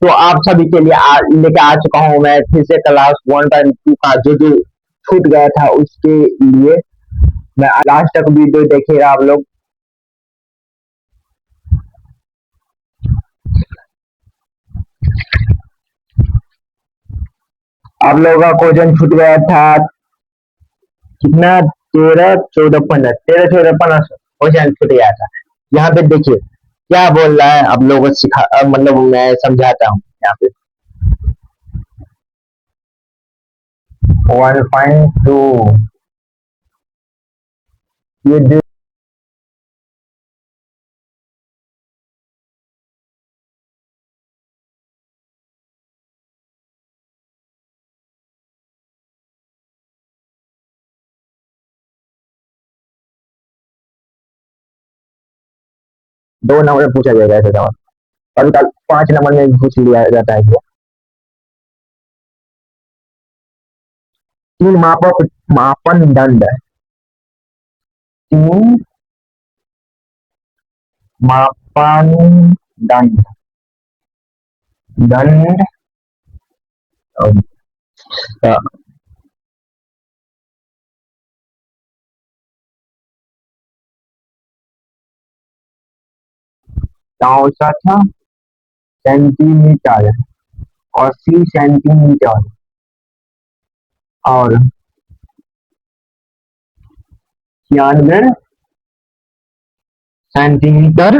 तो आप सभी के लिए लेके आ चुका हूँ मैं फिर से क्लास 1.2 का जो जो छूट गया था उसके लिए। मैं लास्ट तक वीडियो देखिएगा आप लोग। आप लोगों का क्वेश्चन छूट गया था कितना, 13 14 15 क्वेश्चन छूट गया था। यहाँ पे देखिए क्या बोल रहा है, आप लोगों को सिखा मतलब मैं समझाता हूँ यहाँ पे। 1.2 ये 2 नंबर में पूछा जाएगा ऐसे सवाल। कभी कल 5 नंबर में भी पूछ लिया जाता है ये। तीन मापन दंड, तीन मापन दंड, दंड अ, चौसठ सेंटीमीटर, 80 सेंटीमीटर और 96 सेंटीमीटर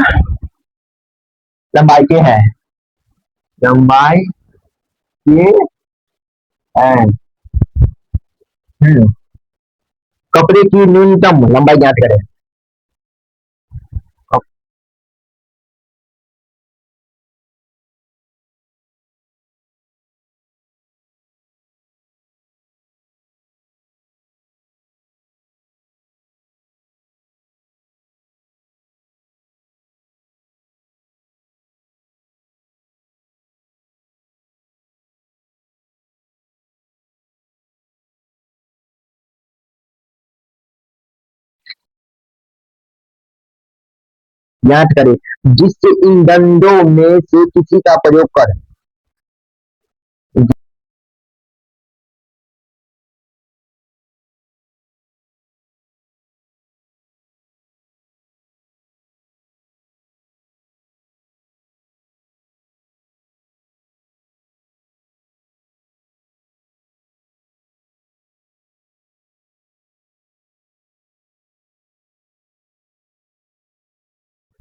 लंबाई के हैं, लंबाई के हैं। हम्म, कपड़े की न्यूनतम लंबाई ज्ञात करें। ज्ञात करें जिससे इन दंडों में से किसी का प्रयोग कर।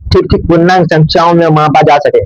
ठीक ठीक पूर्णांक संख्याओं में मापा जा सके।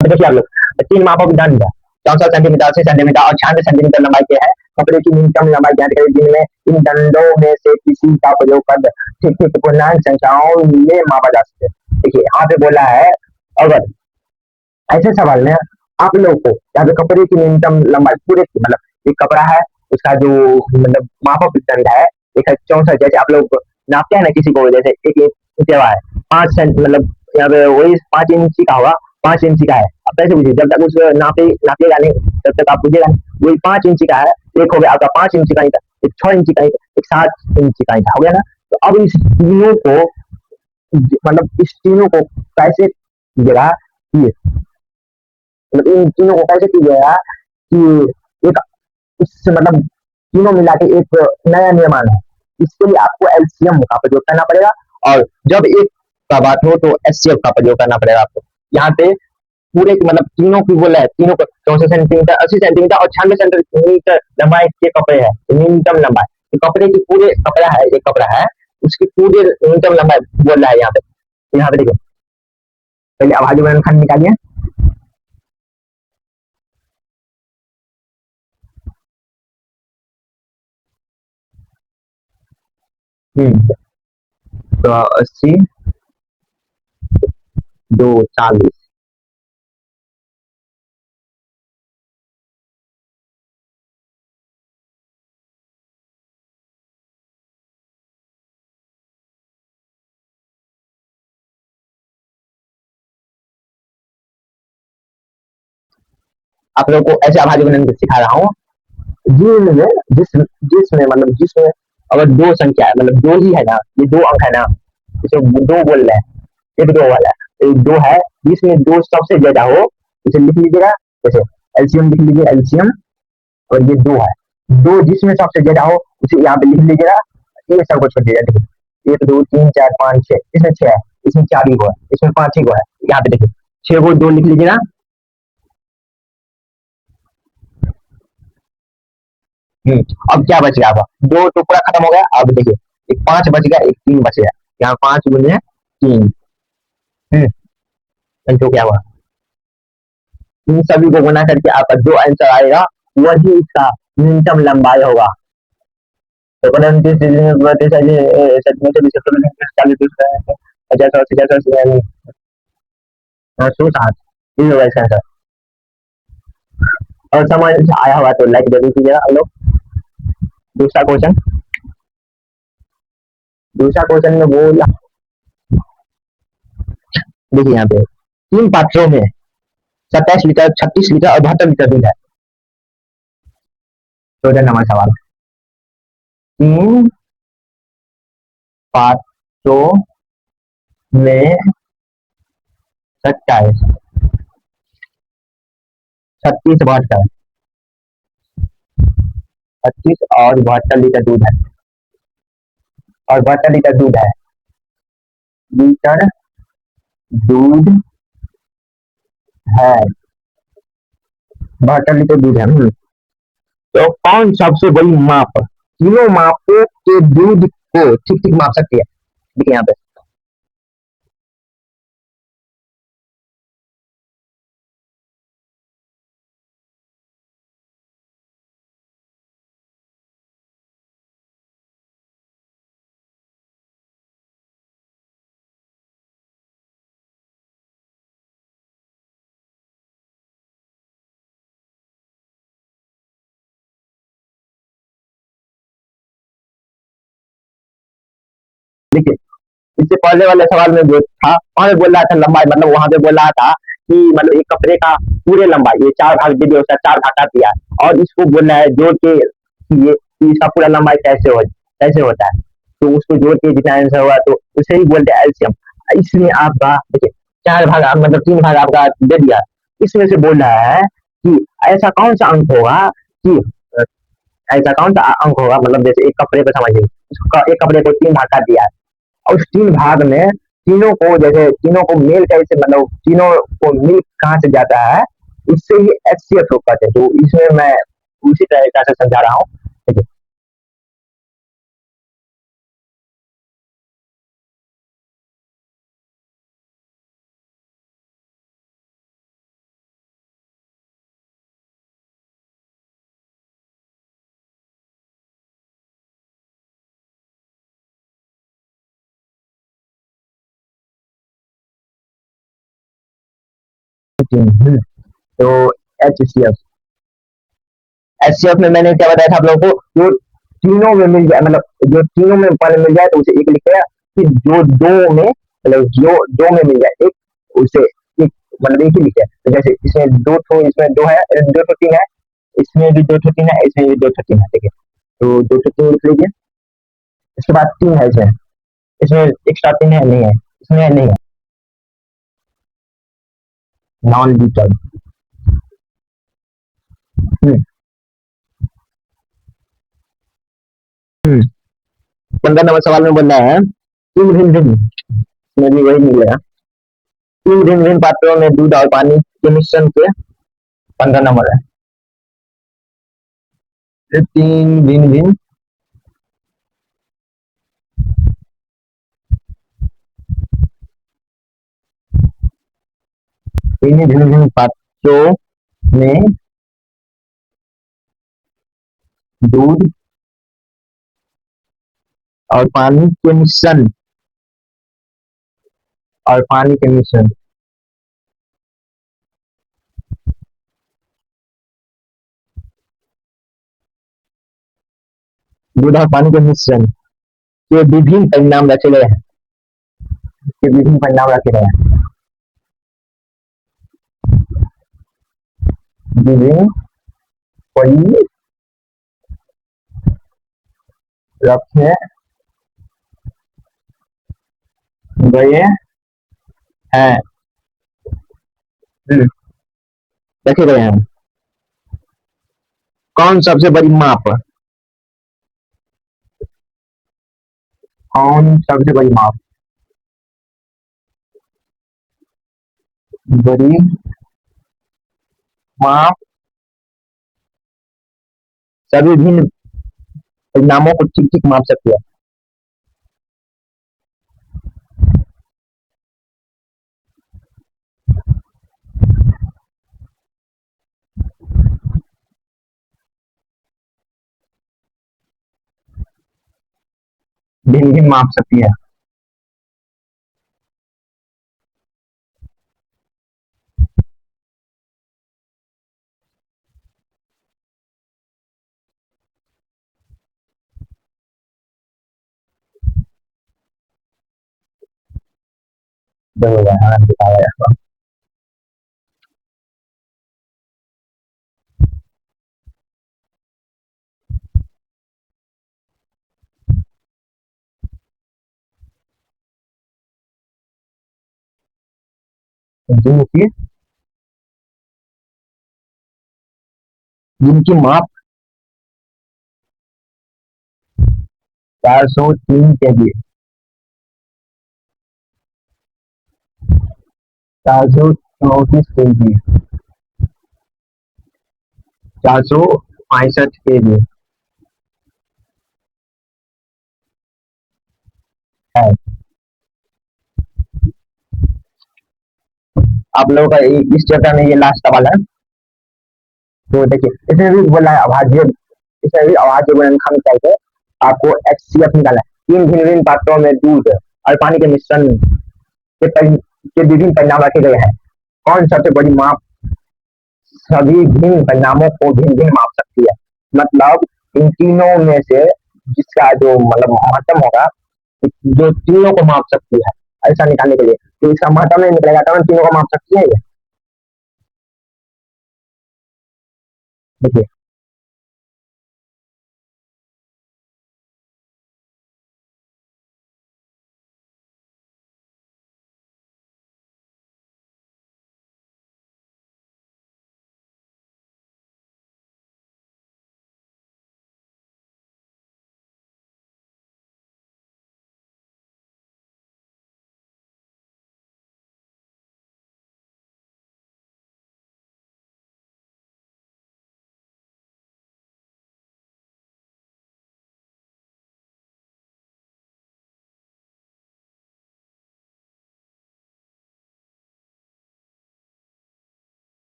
देखिए आप लोग, तीन मापक दंड 64 सेंटीमीटर, 80 सेंटीमीटर और 96 सेंटीमीटर लंबाई के हैं। कपड़े की न्यूनतम लंबाई ज्ञात करें जिनमें इन दंडों में से किसी का प्रयोग कर ठीक ठीक पूर्णांक संख्याओं में मापा जा सके। देखिए यहाँ पे बोला है, अगर ऐसे सवाल में आप लोग को यहाँ पे कपड़े की न्यूनतम लंबाई पूरे की मतलब एक कपड़ा है, उसका जो मतलब मापक दंड है एक है 64। जैसे आप लोग नापते हैं ना किसी को, जैसे एक सेवा है 5 सेंट मतलब यहाँ पे वही 5 इंची का होगा, 5 इंची का है। आप कैसे पूछिए, जब तक उस नापिएगा नहीं तब तक आप पूछिएगा नहीं। वही 5 इंची का है, एक हो गया आपका 5 इंची का ईंटा, एक 6 इंची का ईंटा, एक 7 इंची का ईंटा हो गया ना। तो अब इस तीनों को मतलब इस तीनों को कैसे कीजिएगा कि मतलब इन तीनों को कैसे कीजिएगा कि एक इस मतलब तीनों मिला के एक नया निर्माण है। इसके लिए आपको एलसीएम का प्रयोग करना पड़ेगा और जब एक का बात हो तो एचसीएफ का प्रयोग करना पड़ेगा आपको। यहाँ पे पूरे मतलब तीनों की बोला है, तीनों को 64 सेंटीमीटर, 80 सेंटीमीटर और 96 सेंटीमीटर लंबाई के कपड़े है, न्यूनतम लंबाई। तो कपड़े की पूरे कपड़ा है, एक कपड़ा है उसकी पूरे न्यूनतम लंबाई बोल रहा है यहाँ पे। तो यहाँ पे देखिए पहले आवाज खंड निकालिए। तो 80 2 40 आप लोग को ऐसे अभाज्य गुणन सिखा रहा हूँ जिनमें जिसमें मतलब जिसमें अगर दो संख्या है मतलब दो ही है ना, ये दो अंक है ना, इसमें दो बोल रहे हैं, एक दो वाला है, एक दो है, जिसमें दो सबसे ज्यादा हो उसे लिख लीजिएगा। जैसे एलसीएम लिख लीजिए, एलसीएम, और ये दो है, दो जिसमें सबसे ज्यादा हो उसे यहाँ पे लिख लीजिएगा। ये सब को छोड़ दीजिएगा, देखिए एक दो तीन चार पाँच छह, इसमें छह है, इसमें चार ही को है, इसमें पांच ही को है, यहाँ पे देखिए छह को दो लिख लीजिएगा। अब क्या बच गया, अब दो तो पूरा खत्म हो गया, अब देखिए एक पांच बच गया, एक तीन बच गया, यहाँ पांच गुने तीन। तो क्या हुआ, इन सभी को गुना करके आपका जो आंसर आएगा वही इसका न्यूनतम लंबाई होगा। तो और समझ आया हुआ तो लाइक जरूर कीजिएगा हम लोग। दूसरा क्वेश्चन, दूसरा क्वेश्चन में बोला, देखिए यहाँ पे तीन पात्रों में 27 लीटर, 36 लीटर और 72 लीटर दूध है। 14 नंबर सवाल, तीन पात्रों में 27, 36, 72, 25 और 72 लीटर दूध है, और 72 लीटर दूध है, लीटर दूध है, 72 लीटर दूध है। तो कौन सबसे बड़ी माप, तीनों मापों के दूध को ठीक ठीक माप सकती है। देखिए यहाँ पे देखिए, इससे पहले वाले सवाल में जो था वहां पे बोल रहा था लंबाई, मतलब वहां पे बोल रहा था कि मतलब एक कपड़े का पूरे लंबाई ये चार भाग दे दिया, उसका चार भाग काट दिया, और इसको बोल रहा है जोड़ के कि ये कि इसका पूरा लंबाई कैसे होता है, तो उसको जोड़ के जितना आंसर होगा तो उसे ही बोलते हैं एलसीएम। इसमें आपका देखिए चार भाग मतलब तीन भाग आपका दे दिया, इसमें से बोल रहा है कि ऐसा कौन सा अंक होगा कि ऐसा कौन सा अंक होगा, मतलब जैसे एक कपड़े को समझिए, एक कपड़े को तीन भाग काट दिया है, और उस तीन भाग में तीनों को जैसे तीनों को मेल कैसे मतलब तीनों को मिल कहाँ से जाता है, इससे ये एचसीएफ कहते हैं। तो इसमें मैं उसी तरीका से समझा रहा हूँ, ठीक है। तो H C F, H C F में मैंने क्या बताया था आप लोगों को, जो तीनों में मिल जाए मतलब जो तीनों में पहले मिल जाए तो उसे एक लिखते हैं, फिर जो दो में मतलब जो दो में मिल जाए एक, उसे एक मतलब एक ही लिखते हैं। तो जैसे इसमें दो ठो, इसमें दो है, दो ठो तीन है, इसमें भी दो ठो तीन है, इसमें भी दो ठो तीन है, ठीक है। तो दो ठो तीन लिख लीजिए। इसके बाद तीन है, इसमें इसमें एक्स्ट्रा तीन है नहीं है, इसमें नहीं है, नॉन लीटल। 15 नंबर सवाल में बोल रहा है तीन भिन्न भिन्न, इसमें भी वही मिलेगा, तीन भिन्न भिन्न पात्रों में दूध और पानी के मिश्रण के, 15 नंबर है, तीन भिन्न भिन्न तीन भिन्न भिन्न पात्रों में दूध और पानी के मिश्रण, और पानी के मिश्रण, दूध और पानी के मिश्रण के विभिन्न परिणाम रखे गए हैं, के विभिन्न परिणाम रखे गए हैं। गिविंग कोई रखे गए हैं। हम्म, रखे गए हैं। कौन सबसे बड़ी माप? कौन सबसे बड़ी माप? बड़ी माप सभी भिन्न परिणामों को ठीक ठीक माप सकती है। भिन्न भिन्न माप सकती है। देखो हाँ दिखाया है। जिनकी जिनकी माप 403 kg, 434 kg, 465 kg है। आप लोगों का इस चैप्टर में ये लास्ट सवाल है। तो देखिए इसमें भी बोला है अभाज्य, इसमें भी अभाज्य गुणनखंड करके आपको एचसीएफ निकालना है। तीन भिन्न भिन्न पात्रों में दूध और पानी के मिश्रण के विभिन्न परिणाम रखे गए हैं। कौन सबसे बड़ी माप सभी भिन्न परिणामों को भिन्न भिन्न माप सकती है? मतलब इन तीनों में से जिसका जो मतलब महत्तम होगा, जो तीनों को माप सकती है, ऐसा निकालने के लिए तो इसका महत्तम नहीं निकलेगा तो तीनों को माप सकती है ये। देखिए